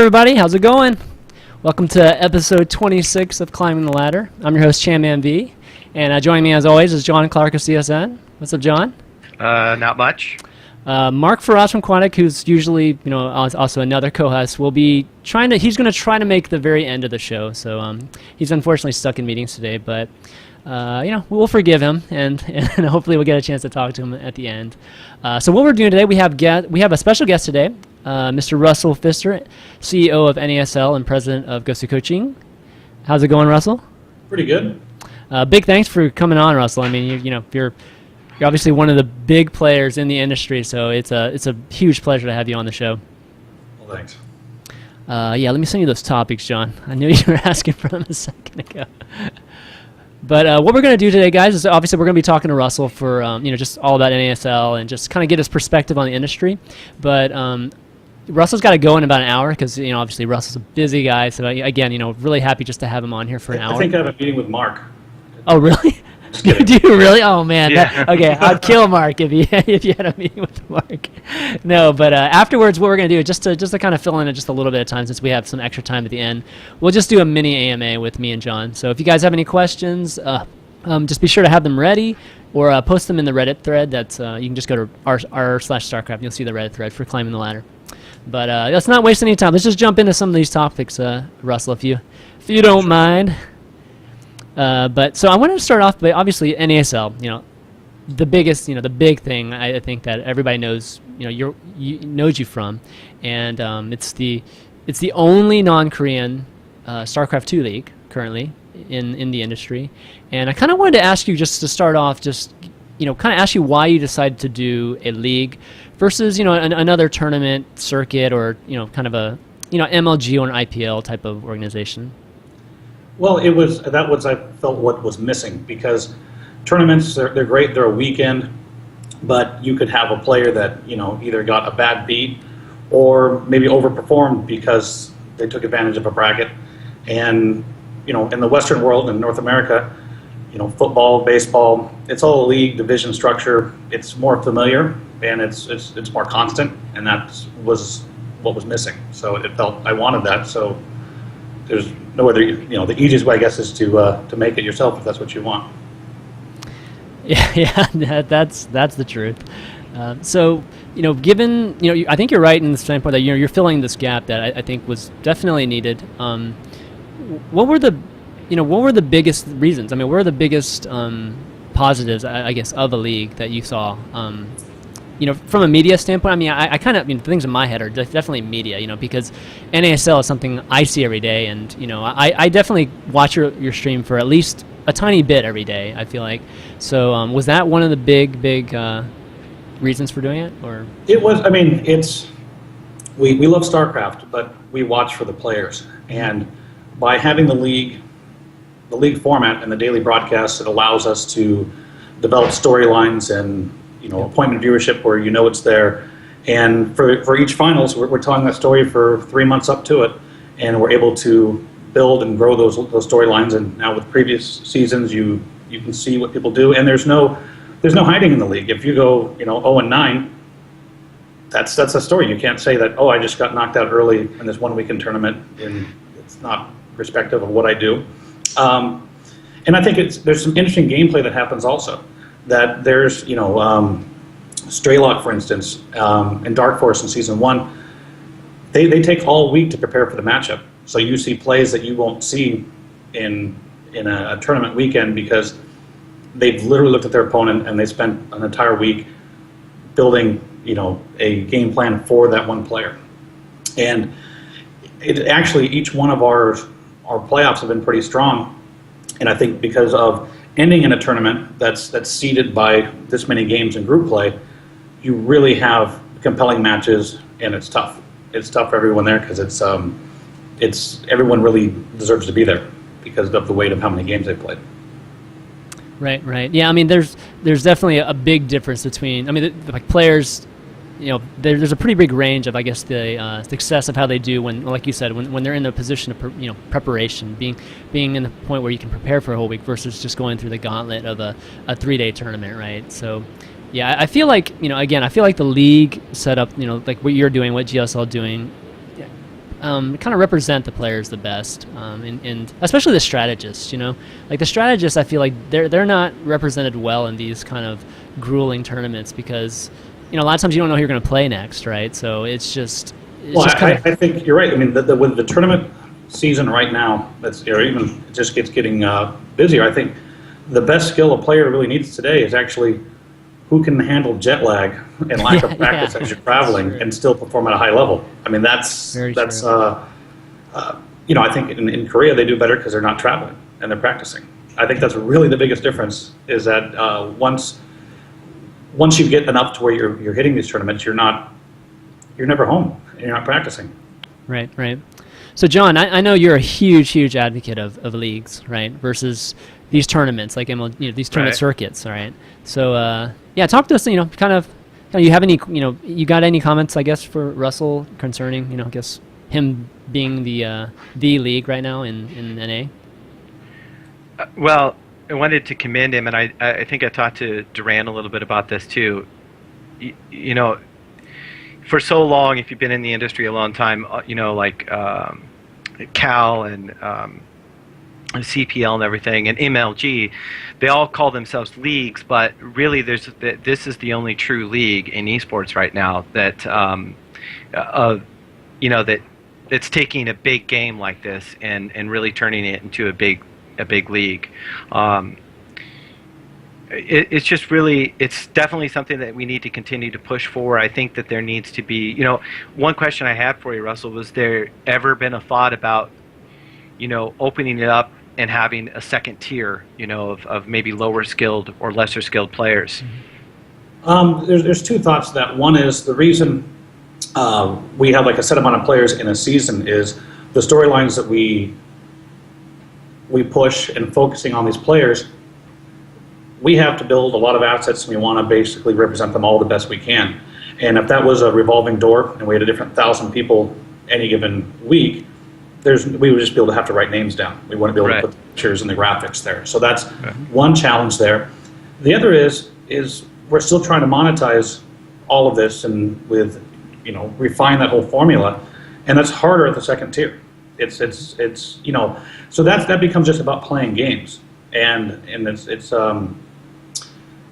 everybody, how's it going? Welcome to episode 26 of Climbing the Ladder. I'm your host, ChanmanV, and joining me as always is John Clark of CSN. What's up, John? Not much. Mark Ferraz from Quantic, who's usually, also another co-host, will be he's going to try to make the very end of the show. So he's unfortunately stuck in meetings today, but we'll forgive him, and hopefully we'll get a chance to talk to him at the end. So what we're doing today, we have a special guest today, Mr. Russell Pfister, CEO of NASL and president of GosuCoaching. How's it going, Russell? Pretty good. Big thanks for coming on, Russell. I mean, you're obviously one of the big players in the industry, so it's a huge pleasure to have you on the show. Well, thanks. Let me send you those topics, John. I knew you were asking for them a second ago. But what we're going to do today, guys, is obviously we're going to be talking to Russell for just all about NASL and just kind of get his perspective on the industry. But Russell's got to go in about an hour because obviously Russell's a busy guy. So again, really happy just to have him on here for an hour. I think I have a meeting with Mark. Oh, really? Do you really? Oh man. Yeah. Okay, I'd kill Mark if you had a meeting with Mark. No, but afterwards, what we're gonna do is just to kind of fill in just a little bit of time since we have some extra time at the end. We'll just do a mini AMA with me and John. So if you guys have any questions, just be sure to have them ready or post them in the Reddit thread. That's you can just go to r/StarCraft and you'll see the Reddit thread for Climbing the Ladder. But let's not waste any time. Let's just jump into some of these topics, Russell, if you don't mind. But so I wanted to start off by obviously NASL, the biggest, the big thing I think that everybody knows, knows you from, and it's the only non-Korean StarCraft 2 league currently in the industry, and I kind of wanted to ask you just to start off, kind of ask you why you decided to do a league versus another tournament circuit or kind of a MLG or an IPL type of organization. Well, I felt what was missing because tournaments, they're great, they're a weekend, but you could have a player that, either got a bad beat or maybe overperformed because they took advantage of a bracket. And, in the Western world, in North America, football, baseball, it's all a league division structure. It's more familiar and it's more constant, and that was what was missing. So it felt I wanted that. So there's no other, the easiest way, I guess, is to make it yourself if that's what you want. Yeah, that's the truth. So, given, I think you're right in the standpoint that, you're filling this gap that I think was definitely needed. What were the biggest reasons? I mean, what were the biggest positives, I guess, of a league that you saw? From a media standpoint, I mean, I kind of, the things in my head are definitely media, because NASL is something I see every day, and, I definitely watch your stream for at least a tiny bit every day, I feel like. So was that one of the big reasons for doing it? Or it was, we love StarCraft, but we watch for the players. And by having the league format and the daily broadcasts, it allows us to develop storylines and appointment viewership where it's there. And for each finals, we're telling that story for 3 months up to it, and we're able to build and grow those storylines. And now with previous seasons, you can see what people do, and there's no hiding in the league. If you go 0-9, that's a story. You can't say that, I just got knocked out early in this one weekend tournament, and it's not respective of what I do. And I think there's some interesting gameplay that happens also. That there's, Straylock, for instance, and Dark Force in Season 1, they take all week to prepare for the matchup. So you see plays that you won't see in a tournament weekend because they've literally looked at their opponent and they spent an entire week building, a game plan for that one player. And it actually, each one of our playoffs have been pretty strong. And I think because of ending in a tournament that's seeded by this many games in group play, you really have compelling matches, and it's tough. It's tough for everyone there because it's everyone really deserves to be there because of the weight of how many games they've played. Right. Yeah, there's definitely a big difference between, the players, there's a pretty big range of, I guess, the success of how they do when, like you said, when they're in the position of preparation, being in the point where you can prepare for a whole week versus just going through the gauntlet of a 3-day tournament, right? So, yeah, I feel like, I feel like the league setup, like what you're doing, what GSL doing, kind of represent the players the best, and especially the strategists. Like the strategists, I feel like they're not represented well in these kind of grueling tournaments because a lot of times you don't know who you're going to play next, right? So it's just I think you're right. I mean, with the tournament season right now, even it just getting busier. I think the best skill a player really needs today is actually who can handle jet lag and lack of practice as you're traveling and still perform at a high level. I mean, that's I think in Korea they do better because they're not traveling and they're practicing. I think that's really the biggest difference is that once you get enough to where you're hitting these tournaments, you're never home and you're not practicing. Right. So John, I know you're a huge advocate of leagues, right? Versus these tournaments, like these tournament circuits, all right? So talk to us. Kind of. You have any? You got any comments? I guess for Russell concerning, I guess him being the league right now in NA. Well, I wanted to commend him, and I think I talked to Duran a little bit about this too. For so long, if you've been in the industry a long time, like Cal and CPL and everything, and MLG, they all call themselves leagues, but really this is the only true league in esports right now that that's taking a big game like this and really turning it into a big league. It's just really, it's definitely something that we need to continue to push for. I think that there needs to be, one question I had for you, Russell, was there ever been a thought about, opening it up and having a second tier, of maybe lower skilled or lesser skilled players? There's two thoughts to that. One is the reason we have like a set amount of players in a season is the storylines that we push and focusing on these players. We have to build a lot of assets and we want to basically represent them all the best we can. And if that was a revolving door and we had a different 1,000 people any given week, we would just be able to have to write names down. We wouldn't be able to put the pictures and the graphics there. So that's one challenge there. The other is we're still trying to monetize all of this and refine that whole formula, and that's harder at the second tier. It's so that becomes just about playing games, and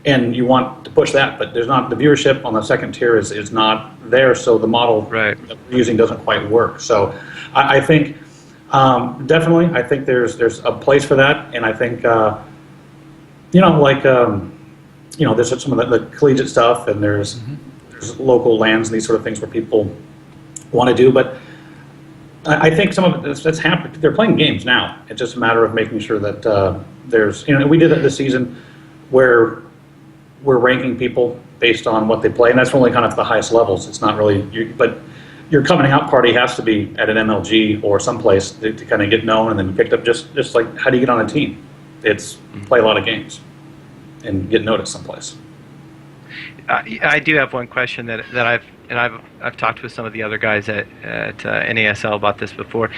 and you want to push that, but there's not the viewership on the second tier is not there, so the model that we're using doesn't quite work. So I think definitely I think there's a place for that, and I think there's some of the collegiate stuff, and there's local lands and these sort of things where people want to do, but I think some of it that's happening. They're playing games now. It's just a matter of making sure that there's we did it this season where we're ranking people based on what they play, and that's only kind of the highest levels. It's not really, but your coming out party has to be at an MLG or someplace to kind of get known and then picked up. Just like how do you get on a team? It's play a lot of games and get noticed someplace. I do have one question that I've talked with some of the other guys at NASL about this before.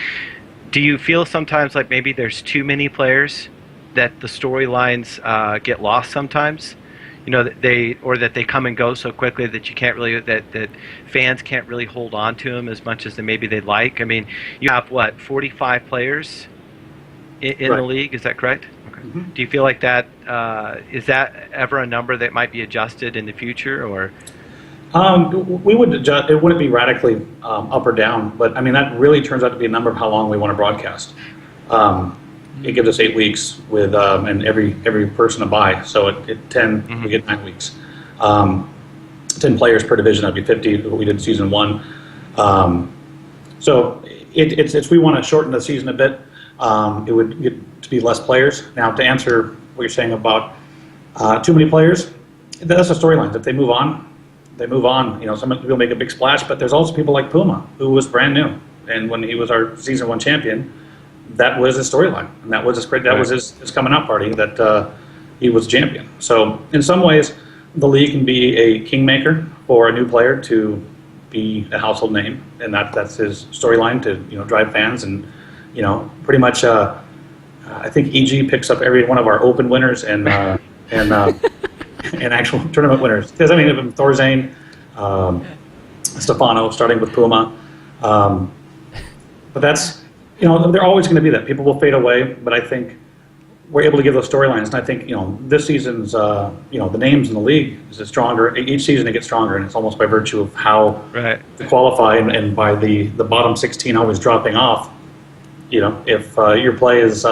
Do you feel sometimes like maybe there's too many players, that the storylines get lost sometimes? That they come and go so quickly that you can't really, that fans can't really hold on to them as much as maybe they'd like. I mean, you have 45 players in the league, is that correct? Okay. Mm-hmm. Do you feel like that is that ever a number that might be adjusted in the future, or? We would adjust. It wouldn't be radically up or down, but I mean that really turns out to be a number of how long we want to broadcast. It gives us 8 weeks with and every person a bye. So at 10 we get 9 weeks. 10 players per division. That'd be 50. What we did in season 1. So it's we want to shorten the season a bit. It would get to be less players. Now to answer what you're saying about too many players, that's the storylines. If they move on, they move on. Some people make a big splash, but there's also people like Puma, who was brand new, and when he was our season 1 champion, that was his storyline, and that was was his coming out party that he was champion. So in some ways, the league can be a kingmaker for a new player to be a household name, and that's his storyline to drive fans, and pretty much I think EG picks up every one of our open winners and and actual tournament winners. Because Thorzane, Stefano, starting with Puma. But that's, they're always going to be that. People will fade away, but I think we're able to give those storylines. And I think, this season's, the names in the league is stronger. Each season it gets stronger, and it's almost by virtue of how to qualify and by the bottom 16 always dropping off. If your play is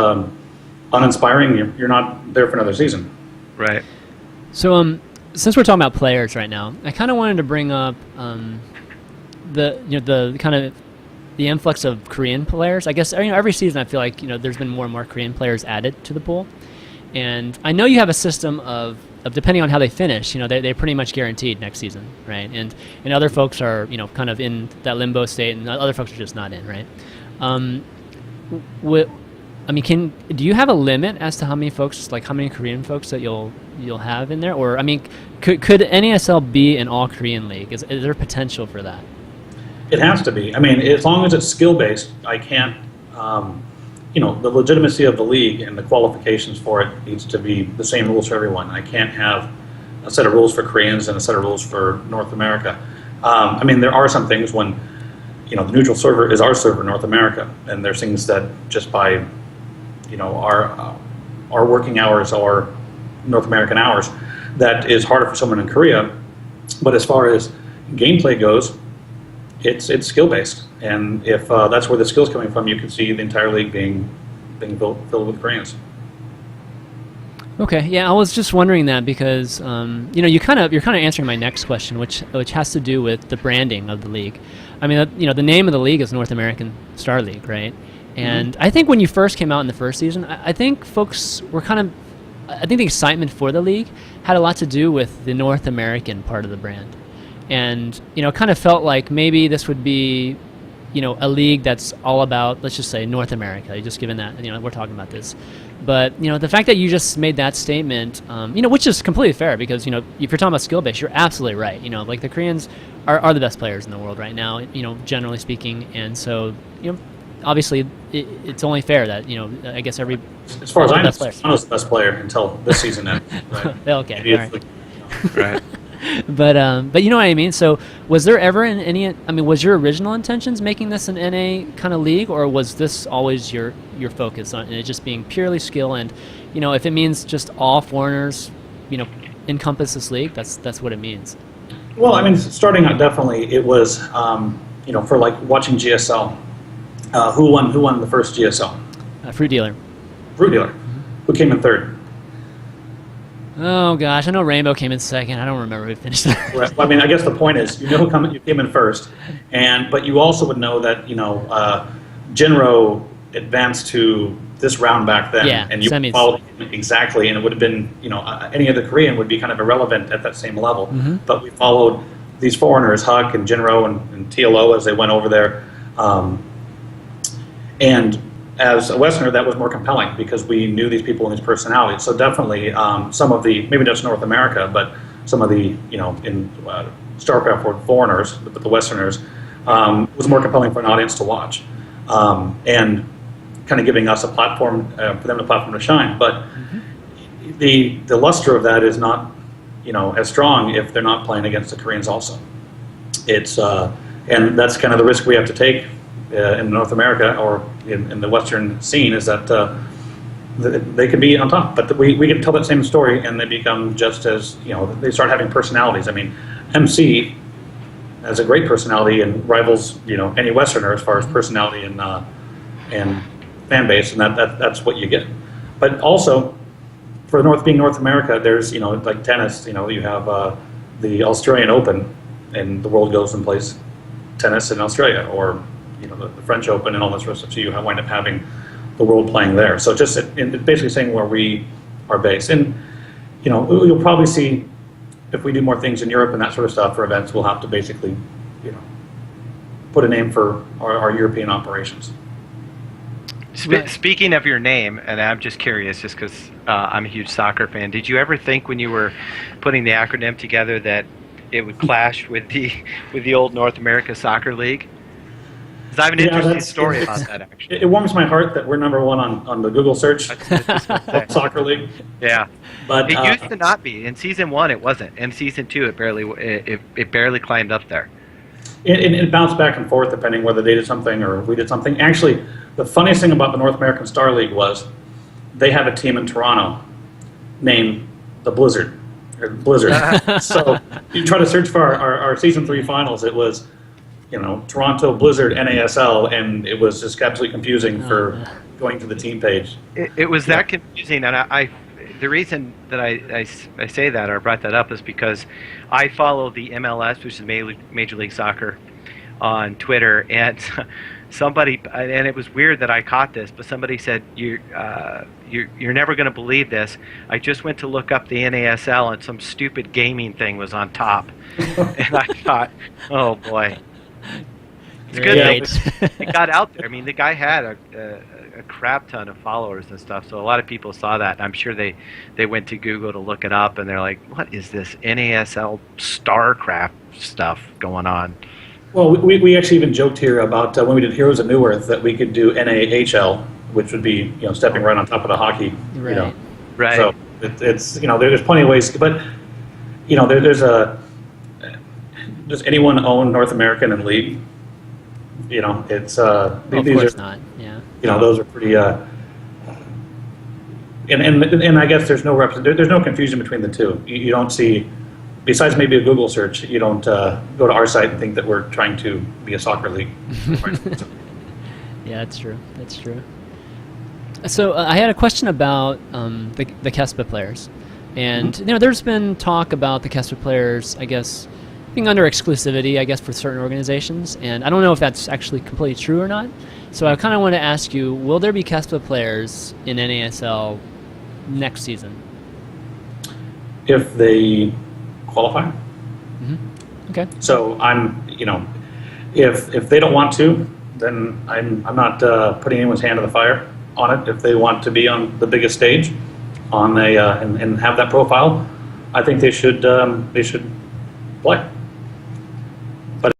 uninspiring, you're not there for another season. Right. So, since we're talking about players right now, I kind of wanted to bring up the kind of the influx of Korean players. I guess every season I feel like there's been more and more Korean players added to the pool, and I know you have a system of depending on how they finish, they're pretty much guaranteed next season, right? And other folks are kind of in that limbo state, and other folks are just not in, right? Do you have a limit as to how many folks, like how many Korean folks that you'll have in there, or could NASL be an all Korean league? Is there potential for that? It has to be. As long as it's skill-based, I can't, the legitimacy of the league and the qualifications for it needs to be the same rules for everyone. I can't have a set of rules for Koreans and a set of rules for North America. There are some things when, the neutral server is our server in North America, and there's things that just by, our working hours or North American hours, that is harder for someone in Korea. But as far as gameplay goes, it's skill based, and if that's where the skill's coming from, you can see the entire league being filled with Koreans. Okay, yeah, I was just wondering that because you're kind of answering my next question, which has to do with the branding of the league. The name of the league is North American Star League, right? And I think when you first came out in the first season, I think folks were I think the excitement for the league had a lot to do with the North American part of the brand. And, kind of felt like maybe this would be, a league that's all about, let's just say, North America, just given that, we're talking about this. But, the fact that you just made that statement, which is completely fair because, if you're talking about skill base, you're absolutely right. Like the Koreans are the best players in the world right now, generally speaking. And so, obviously, it's only fair that, I guess as far as I know, Toronto's the best player until this season ends. Right? Okay, all right. Right. But you know what I mean? So was there ever was your original intentions making this an NA kind of league, or was this always your focus on it just being purely skill and, if it means just all foreigners, encompass this league, that's what it means? Well, starting out, definitely it was, for like watching GSL, who won the first GSL? Fruit Dealer. Fruit Dealer. Who came in third? Oh gosh, I know Rainbow came in second. I don't remember who finished third. Right. Well, I guess the point is, who you came in first, but you also would know that Jinro advanced to this round back then, and you semis. followed him exactly, and it would have been any other Korean would be kind of irrelevant at that same level. But we followed these foreigners, Huck and Jinro and TLO as they went over there, and as a Westerner, that was more compelling because we knew these people and these personalities. So definitely some of the, maybe just North America, but some of the, in StarCraft were foreigners, but the Westerners, was more compelling for an audience to watch. And kind of giving us a platform, for them a platform to shine. But the luster of that is not, as strong if they're not playing against the Koreans also. It's, and that's kind of the risk we have to take in North America or in the Western scene, is that they could be on top, but we can tell that same story and they become just as, they start having personalities. MC has a great personality and rivals, any Westerner as far as personality and fan base, and that's what you get. But also, for being North America, there's, like tennis, you have the Australian Open, and the world goes and plays tennis in Australia, or the French Open and all this rest of it. So you wind up having the world playing there. So just it's basically saying where we are based. And you'll probably see if we do more things in Europe and that sort of stuff for events, we'll have to basically put a name for our European operations. Speaking of your name, and I'm just curious, just because I'm a huge soccer fan, did you ever think when you were putting the acronym together that it would clash with the old North America Soccer League? Because I have an interesting story about that, actually. It warms my heart that we're number one on the Google search soccer league. Yeah, but it used to not be. In season 1, it wasn't. In season 2, it barely climbed up there. It bounced back and forth depending whether they did something or we did something. Actually, the funniest thing about the North American Star League was they have a team in Toronto named the Blizzard. So you try to search for our Season 3 finals, it was, Toronto Blizzard NASL, and it was just absolutely confusing for going to the team page. It was that confusing, and the reason that I say that or brought that up is because I follow the MLS, which is Major League Soccer, on Twitter, and somebody, and it was weird that I caught this, but somebody said, you're never going to believe this. I just went to look up the NASL, and some stupid gaming thing was on top, and I thought, oh boy. It's good that it got out there. I mean, the guy had a crap ton of followers and stuff, so a lot of people saw that. I'm sure they went to Google to look it up, and they're like, what is this NASL StarCraft stuff going on? Well, we actually even joked here about when we did Heroes of New Earth that we could do NAHL, which would be stepping right on top of the hockey. Right. Right. So it's there's plenty of ways, but does anyone own North American and League? It's of course not. Yeah. Those are pretty. And I guess there's no confusion between the two. You don't see, besides maybe a Google search, you don't go to our site and think that we're trying to be a soccer league. Yeah, that's true. That's true. So I had a question about the KESPA players, and there's been talk about the KESPA players, I guess, being under exclusivity, I guess, for certain organizations, and I don't know if that's actually completely true or not. So I kind of want to ask you, will there be KESPA players in NASL next season? If they qualify. Mm-hmm. Okay. So if they don't want to, then I'm not putting anyone's hand in the fire on it. If they want to be on the biggest stage, and have that profile, I think they should play.